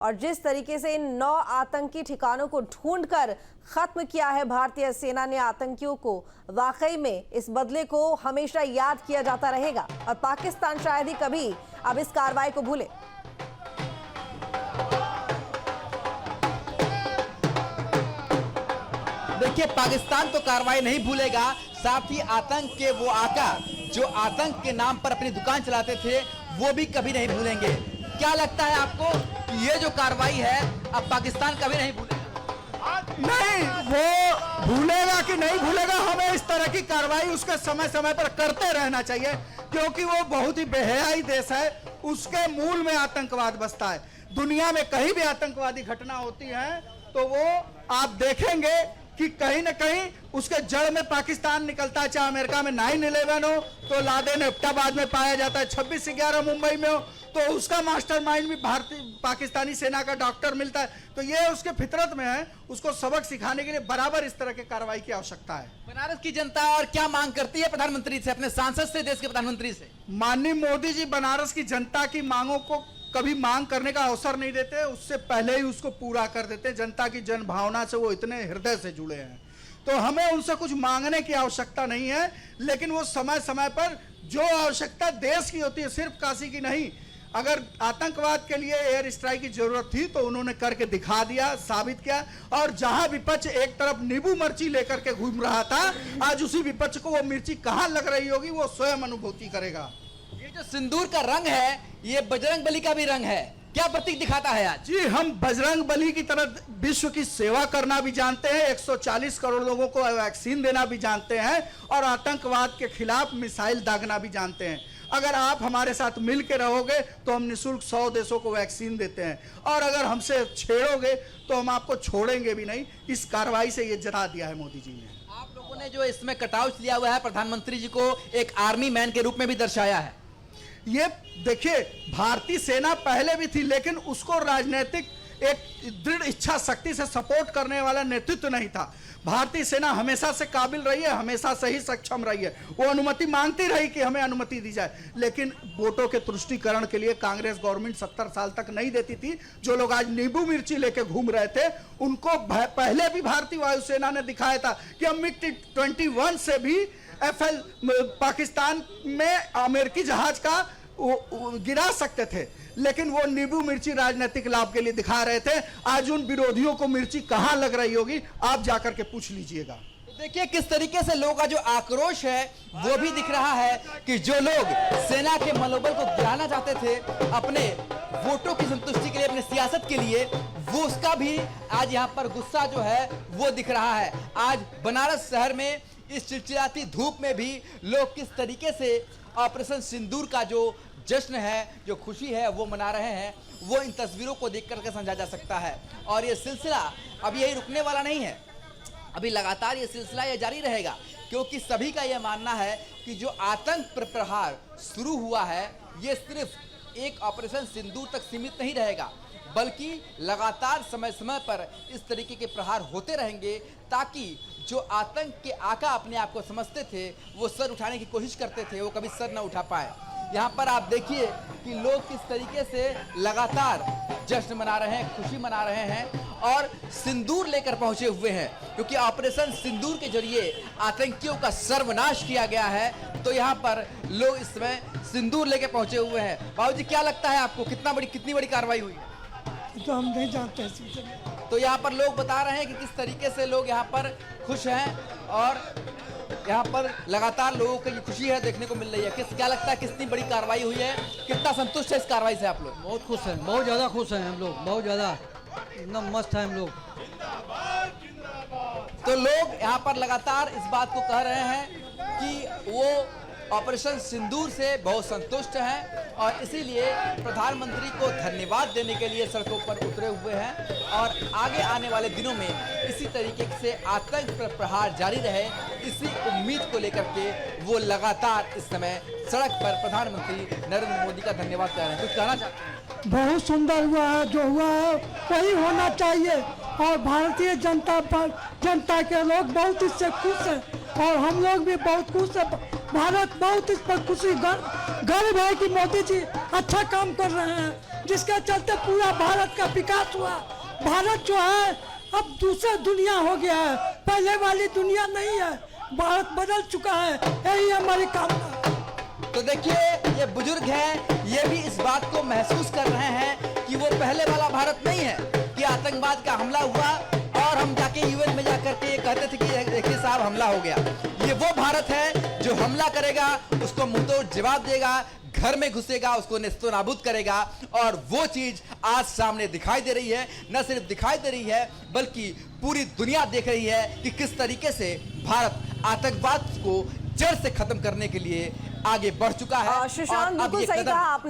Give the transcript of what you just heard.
और जिस तरीके से इन 9 आतंकी ठिकानों को ढूंढकर खत्म किया है भारतीय सेना ने आतंकियों को, वाकई में इस बदले को हमेशा याद किया जाता रहेगा और पाकिस्तान शायद ही कभी अब इस कार्रवाई को भूले। देखिए, पाकिस्तान तो कार्रवाई नहीं भूलेगा, साथ ही आतंक के वो आका जो आतंक के नाम पर अपनी दुकान चलाते थे वो भी कभी नहीं भूलेंगे। क्या लगता है आपको कि ये जो कार्रवाई है अब पाकिस्तान कभी नहीं भूलेगा? नहीं, वो भूलेगा कि नहीं भूलेगा, हमें इस तरह की कार्रवाई उसके समय समय पर करते रहना चाहिए, क्योंकि वो बहुत ही बेहयाई देश है। उसके मूल में आतंकवाद बसता है। दुनिया में कहीं भी आतंकवादी घटना होती है तो वो आप देखेंगे कि कहीं ना कहीं उसके जड़ में पाकिस्तान निकलता है। चाहे अमेरिका में 9/11 हो तो लादेन एबटाबाद में पाया जाता है, 26/11 मुंबई में हो तो उसका मास्टरमाइंड भी भारतीय पाकिस्तानी सेना का डॉक्टर मिलता है। तो ये उसके फितरत में है, उसको सबक सिखाने के लिए बराबर इस तरह के कार्रवाई की आवश्यकता है। बनारस की जनता और क्या मांग करती है प्रधानमंत्री से, अपने सांसद से, देश के प्रधानमंत्री से? माननीय मोदी जी बनारस की जनता की मांगों को कभी मांग करने का अवसर नहीं देते, उससे पहले ही उसको पूरा कर देते। जनता की जन भावना से वो इतने हृदय से जुड़े हैं, तो हमें उनसे कुछ मांगने की आवश्यकता नहीं है। लेकिन वो समय समय पर जो आवश्यकता देश की होती है, सिर्फ काशी की नहीं, अगर आतंकवाद के लिए एयर स्ट्राइक की जरूरत थी तो उन्होंने करके दिखा दिया, साबित किया। और जहां विपक्ष एक तरफ नींबू मिर्ची लेकर के घूम रहा था, आज उसी विपक्ष को वो मिर्ची कहां लग रही होगी वो स्वयं अनुभूति करेगा। ये जो सिंदूर का रंग है ये बजरंग बली का भी रंग है, क्या प्रतीक दिखाता है आज? जी, हम बजरंग बली की तरह विश्व की सेवा करना भी जानते हैं, 140 करोड़ लोगों को वैक्सीन देना भी जानते हैं और आतंकवाद के खिलाफ मिसाइल दागना भी जानते हैं। अगर आप हमारे साथ मिल के रहोगे तो हम निःशुल्क 100 देशों को वैक्सीन देते हैं, और अगर हमसे छेड़ोगे तो हम आपको छोड़ेंगे भी नहीं। इस कार्रवाई से ये जता दिया है मोदी जी ने। आप लोगों ने जो इसमें कटआउट लिया हुआ है, प्रधानमंत्री जी को एक आर्मी मैन के रूप में भी दर्शाया है। ये देखिए, भारतीय सेना पहले भी थी, लेकिन उसको राजनीतिक एक दृढ़ इच्छा शक्ति से सपोर्ट करने वाला नेतृत्व नहीं था। भारतीय सेना हमेशा से काबिल रही है, हमेशा से ही सक्षम रही है। वो अनुमति मांगती रही कि हमें अनुमति दी जाए, लेकिन वोटों के तुष्टीकरण के लिए कांग्रेस गवर्नमेंट 70 साल तक नहीं देती थी। जो लोग आज नींबू मिर्ची लेके घूम रहे थे, उनको पहले भी भारतीय वायुसेना ने दिखाया था कि हम MiG-21 से भी FL पाकिस्तान में अमेरिकी जहाज का गिरा सकते थे, लेकिन वो नींबू मिर्ची राजनीतिक लाभ के लिए दिखा रहे थे। आज उन विरोधियों को मिर्ची कहां लग रही होगी, आप जाकर के पूछ लीजिएगा। देखिए किस तरीके से लोगों का जो आक्रोश है वो भी दिख रहा है कि जो लोग सेना के मनोबल को गिराना चाहते थे अपने वोटों की संतुष्टि के लिए, अपने सियासत के लिए, वो उसका भी आज यहाँ पर गुस्सा जो है वो दिख रहा है। आज बनारस शहर में इस चिलचिलाती धूप में भी लोग किस तरीके से ऑपरेशन सिंदूर का जो जश्न है, जो खुशी है वो मना रहे हैं, वो इन तस्वीरों को देख करके समझा जा सकता है। और ये सिलसिला अब यही रुकने वाला नहीं है, अभी लगातार ये सिलसिला ये जारी रहेगा, क्योंकि सभी का यह मानना है कि जो आतंक पर प्रहार शुरू हुआ है ये सिर्फ एक ऑपरेशन सिंदूर तक सीमित नहीं रहेगा, बल्कि लगातार समय समय पर इस तरीके के प्रहार होते रहेंगे, ताकि जो आतंक के आका अपने आप को समझते थे, वो सर उठाने की कोशिश करते थे, वो कभी सर न उठा पाए। यहाँ पर आप देखिए कि लोग किस तरीके से लगातार जश्न मना रहे हैं, खुशी मना रहे हैं और सिंदूर लेकर पहुंचे हुए हैं, क्योंकि ऑपरेशन सिंदूर के जरिए आतंकियों का सर्वनाश किया गया है। तो यहाँ पर लोग इस समय सिंदूर लेकर पहुंचे हुए हैं। बाबूजी, क्या लगता है आपको, कितनी बड़ी कार्रवाई हुई है? तो हम नहीं जानते हैं। तो यहाँ पर लोग बता रहे हैं कि किस तरीके से लोग यहाँ पर खुश हैं और यहाँ पर लगातार लोगों की खुशी है देखने को मिल रही है। क्या लगता है कितनी बड़ी कार्रवाई हुई है, कितना संतुष्ट है इस कार्रवाई से आप लोग? बहुत खुश हैं, बहुत ज़्यादा खुश हैं हम लोग, बहुत ज़्यादा, एकदम मस्त है हम लोग। तो लोग यहाँ पर लगातार इस बात को कह रहे हैं कि वो ऑपरेशन सिंदूर से बहुत संतुष्ट हैं और इसीलिए प्रधानमंत्री को धन्यवाद देने के लिए सड़कों पर उतरे हुए हैं। और आगे आने वाले दिनों में इसी तरीके से आतंक पर प्रहार जारी रहे, इसी उम्मीद को लेकर के वो लगातार इस समय सड़क पर प्रधानमंत्री नरेंद्र मोदी का धन्यवाद कर रहे हैं। कुछ कहना चाहते हैं? बहुत सुंदर हुआ है, जो हुआ है वही होना चाहिए और भारतीय जनता के लोग बहुत इससे खुश हैं और हम लोग भी बहुत खुश हैं। भारत बहुत इस पर खुशी गर्व है कि मोदी जी अच्छा काम कर रहे हैं, जिसके चलते पूरा भारत का विकास हुआ। भारत जो है अब दूसरा दुनिया हो गया है, पहले वाली दुनिया नहीं है, भारत बदल चुका है, यही हमारी कामना। तो देखिए ये बुजुर्ग हैं, ये भी इस बात को महसूस कर रहे हैं कि वो पहले वाला भारत नहीं है कि आतंकवाद का हमला हुआ और हम जाके यूएन में जाकर के कहते थे कि देखिए साहब हमला हो गया। ये वो भारत है जो हमला करेगा उसको मुंहतोड़ जवाब देगा, घर में घुसेगा, उसको नेस्तो नाबूद करेगा। और वो चीज आज सामने दिखाई दे रही है। न सिर्फ दिखाई दे रही है बल्कि पूरी दुनिया देख रही है कि किस तरीके से भारत आतंकवाद को जड़ से खत्म करने के लिए आगे बढ़ चुका है। सुशांत, और अब बिल्कुल ये सही कदम कहा आपने।